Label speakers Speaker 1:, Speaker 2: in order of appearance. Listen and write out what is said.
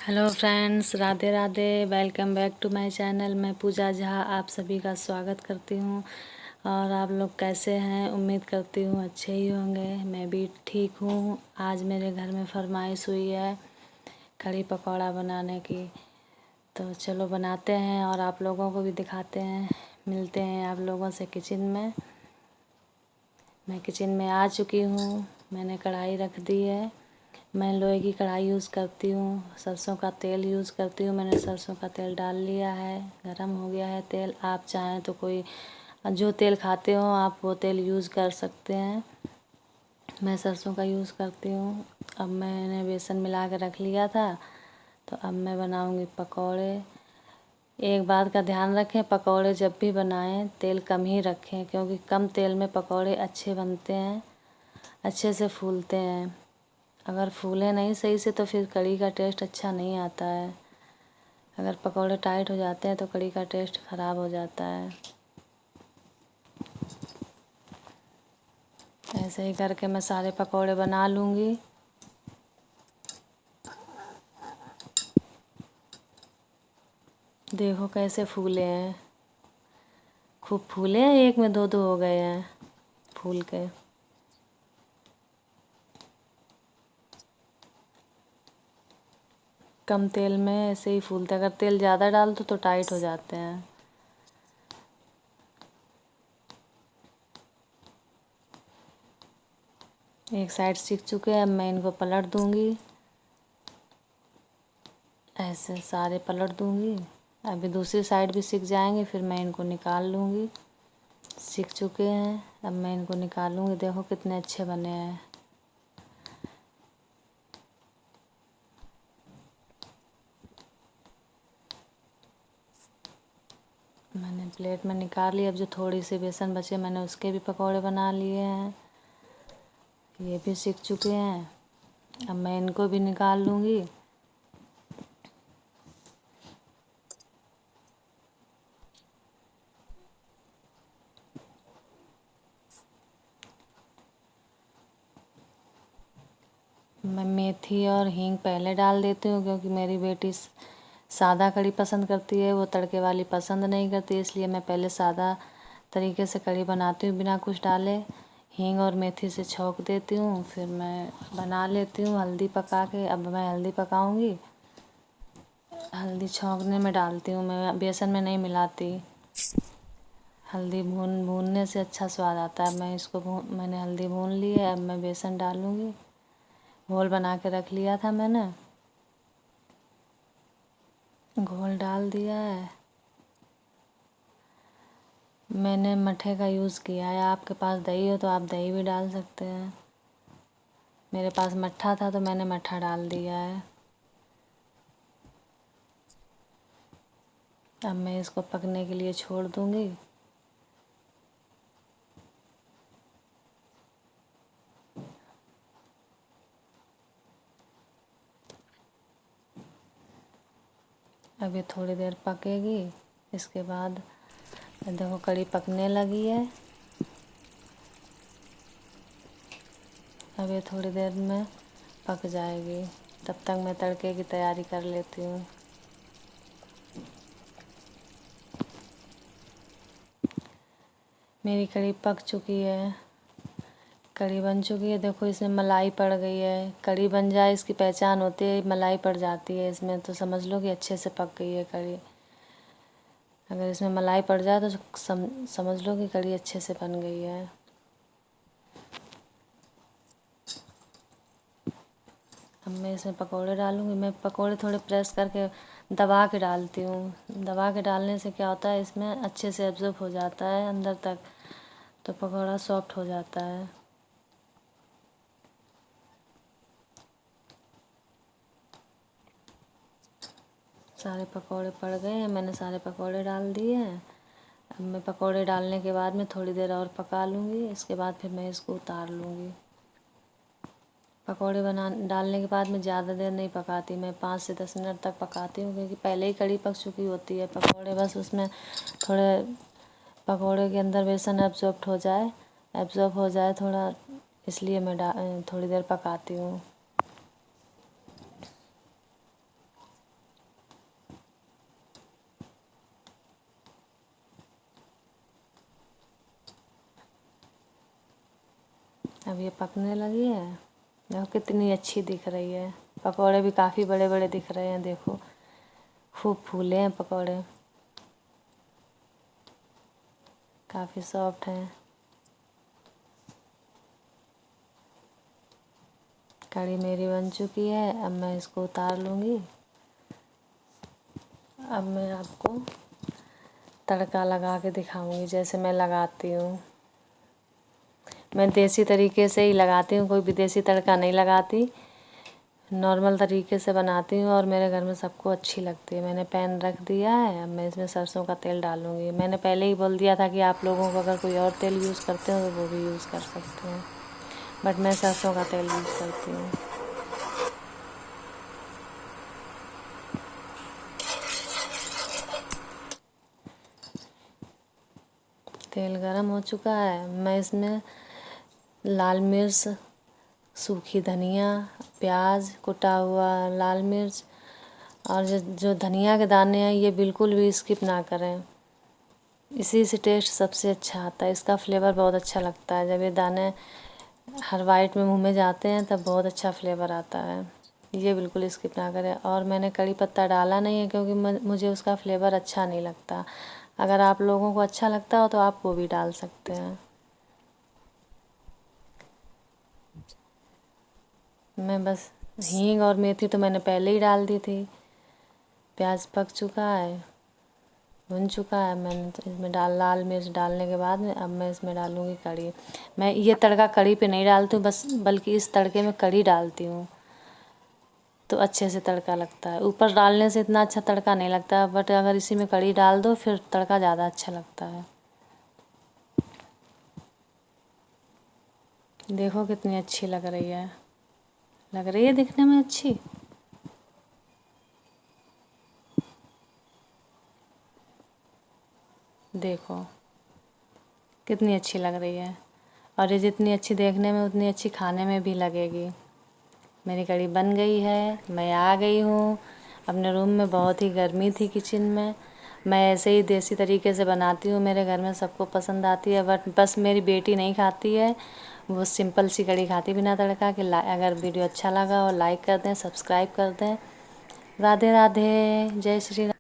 Speaker 1: Hello friends, Radhe Radhe. Welcome back to my channel. मैं पूजा झा आप सभी का स्वागत करती हूँ। और आप लोग कैसे हैं? उम्मीद करती हूँ अच्छे ही होंगे। मैं भी ठीक हूँ। आज मेरे घर में फरमाइश हुई है कढ़ी पकौड़ा बनाने की, तो चलो बनाते हैं और आप लोगों को भी दिखाते हैं। मिलते हैं आप लोगों से किचन में। मैं किचन में आ चुकी हूँ। मैंने कढ़ाई रख दी है। मैं लोहे की कढ़ाई यूज़ करती हूँ। सरसों का तेल यूज़ करती हूँ। मैंने सरसों का तेल डाल लिया है, गरम हो गया है तेल। आप चाहें तो कोई जो तेल खाते हो आप वो तेल यूज़ कर सकते हैं। मैं सरसों का यूज़ करती हूँ। अब मैंने बेसन मिला के रख लिया था, तो अब मैं बनाऊँगी पकौड़े। एक बात का ध्यान रखें, पकौड़े जब भी बनाएं तेल कम ही रखें, क्योंकि कम तेल में पकौड़े अच्छे बनते हैं, अच्छे से फूलते हैं। अगर फूले नहीं सही से तो फिर कढ़ी का टेस्ट अच्छा नहीं आता है। अगर पकौड़े टाइट हो जाते हैं तो कढ़ी का टेस्ट ख़राब हो जाता है। ऐसे ही करके मैं सारे पकौड़े बना लूँगी। देखो कैसे फूले हैं, खूब फूले हैं। एक में दो दो हो गए हैं फूल के। कम तेल में ऐसे ही फूलते। अगर तेल ज़्यादा डाल दो तो टाइट हो जाते हैं। एक साइड सीख चुके हैं, अब मैं इनको पलट दूँगी। ऐसे सारे पलट दूँगी। अभी दूसरी साइड भी सीख जाएंगे, फिर मैं इनको निकाल लूँगी। सीख चुके हैं, अब मैं इनको निकालूंगी। देखो कितने अच्छे बने हैं। मैंने प्लेट में निकाल लिया। अब जो थोड़ी सी बेसन बचे मैंने उसके भी पकौड़े बना लिए हैं। ये भी सीख चुके हैं, अब मैं इनको भी निकाल लूँगी। मैं मेथी और हींग पहले डाल देती हूँ, क्योंकि मेरी बेटी सादा कढ़ी पसंद करती है, वो तड़के वाली पसंद नहीं करती। इसलिए मैं पहले सादा तरीके से कढ़ी बनाती हूँ बिना कुछ डाले। हींग और मेथी से छौंक देती हूँ, फिर मैं बना लेती हूँ हल्दी पका के। अब मैं हल्दी पकाऊँगी। हल्दी छौंकने में डालती हूँ, मैं बेसन में नहीं मिलाती। हल्दी भूनने से अच्छा स्वाद आता है। मैंने हल्दी भून ली है, अब मैं बेसन डालूँगी। घोल बना के रख लिया था मैंने, घोल डाल दिया है। मैंने मट्ठे का यूज़ किया है। आपके पास दही हो तो आप दही भी डाल सकते हैं। मेरे पास मट्ठा था तो मैंने मट्ठा डाल दिया है। अब मैं इसको पकने के लिए छोड़ दूँगी। अभी थोड़ी देर पकेगी। इसके बाद देखो कढ़ी पकने लगी है। अब ये थोड़ी देर में पक जाएगी। तब तक मैं तड़के की तैयारी कर लेती हूँ। मेरी कढ़ी पक चुकी है, कढ़ी बन चुकी है। देखो इसमें मलाई पड़ गई है। कढ़ी बन जाए इसकी पहचान होती है मलाई पड़ जाती है इसमें, तो समझ लो कि अच्छे से पक गई है कढ़ी। अगर इसमें मलाई पड़ जाए तो समझ लो कि कढ़ी अच्छे से बन गई है। अब मैं इसमें पकोड़े डालूँगी। मैं पकोड़े थोड़े प्रेस करके दबा के डालती हूँ। दबा के डालने से क्या होता है, इसमें अच्छे से एब्ज़ॉर्ब हो जाता है अंदर तक, तो पकौड़ा सॉफ्ट हो जाता है। सारे पकौड़े पड़ गए हैं, मैंने सारे पकौड़े डाल दिए हैं। अब मैं पकौड़े डालने के बाद में थोड़ी देर और पका लूँगी। इसके बाद फिर मैं इसको उतार लूँगी। पकौड़े डालने के बाद मैं ज़्यादा देर नहीं पकाती। मैं 5 से 10 मिनट तक पकाती हूँ, क्योंकि पहले ही कढ़ी पक चुकी होती है। पकौड़े बस उसमें थोड़े पकौड़े के अंदर बेसन एब्ज़ॉर्ब हो जाए थोड़ा, इसलिए मैं थोड़ी देर पकाती हूँ। अब ये पकने लगी है। देखो कितनी अच्छी दिख रही है। पकौड़े भी काफ़ी बड़े बड़े दिख रहे हैं। देखो खूब फूले हैं पकौड़े, काफ़ी सॉफ्ट हैं। कढ़ी मेरी बन चुकी है। अब मैं इसको उतार लूँगी। अब मैं आपको तड़का लगा के दिखाऊंगी जैसे मैं लगाती हूँ। मैं देसी तरीके से ही लगाती हूँ, कोई विदेशी तड़का नहीं लगाती। नॉर्मल तरीके से बनाती हूँ और मेरे घर में सबको अच्छी लगती है। मैंने पैन रख दिया है। अब मैं इसमें सरसों का तेल डालूँगी। मैंने पहले ही बोल दिया था कि आप लोगों को अगर कोई और तेल यूज़ करते हो तो वो भी यूज़ कर सकते हैं, बट मैं सरसों का तेल यूज़ करती हूँ। तेल गरम हो चुका है। मैं इसमें लाल मिर्च, सूखी धनिया, प्याज, कुटा हुआ लाल मिर्च और जो धनिया के दाने हैं ये बिल्कुल भी स्किप ना करें। इसी से टेस्ट सबसे अच्छा आता है। इसका फ्लेवर बहुत अच्छा लगता है। जब ये दाने हर वाइट में मुंह में जाते हैं तब बहुत अच्छा फ्लेवर आता है। ये बिल्कुल स्किप ना करें। और मैंने कड़ी पत्ता डाला नहीं है क्योंकि मुझे उसका फ्लेवर अच्छा नहीं लगता। अगर आप लोगों को अच्छा लगता हो तो आप वो भी डाल सकते हैं। मैं बस हींग और मेथी तो मैंने पहले ही डाल दी थी। प्याज पक चुका है, भुन चुका है। मैंने इसमें लाल मिर्च डालने के बाद में अब मैं इसमें डालूँगी कड़ी। मैं ये तड़का कड़ी पे नहीं डालती हूँ बस, बल्कि इस तड़के में कड़ी डालती हूँ तो अच्छे से तड़का लगता है। ऊपर डालने से इतना अच्छा तड़का नहीं लगता, बट अगर इसी में कड़ी डाल दो फिर तड़का ज़्यादा अच्छा लगता है। देखो कितनी अच्छी लग रही है। लग रही है दिखने में अच्छी। देखो कितनी अच्छी लग रही है। और ये जितनी अच्छी देखने में उतनी अच्छी खाने में भी लगेगी। मेरी कड़ी बन गई है। मैं आ गई हूँ अपने रूम में। बहुत ही गर्मी थी किचन में। मैं ऐसे ही देसी तरीके से बनाती हूँ, मेरे घर में सबको पसंद आती है। बट बस मेरी बेटी नहीं खाती है, वो सिंपल सी कड़ी खाती बिना तड़का के। अगर वीडियो अच्छा लगा हो लाइक कर दें, सब्सक्राइब कर दें। राधे राधे, जय श्री राम।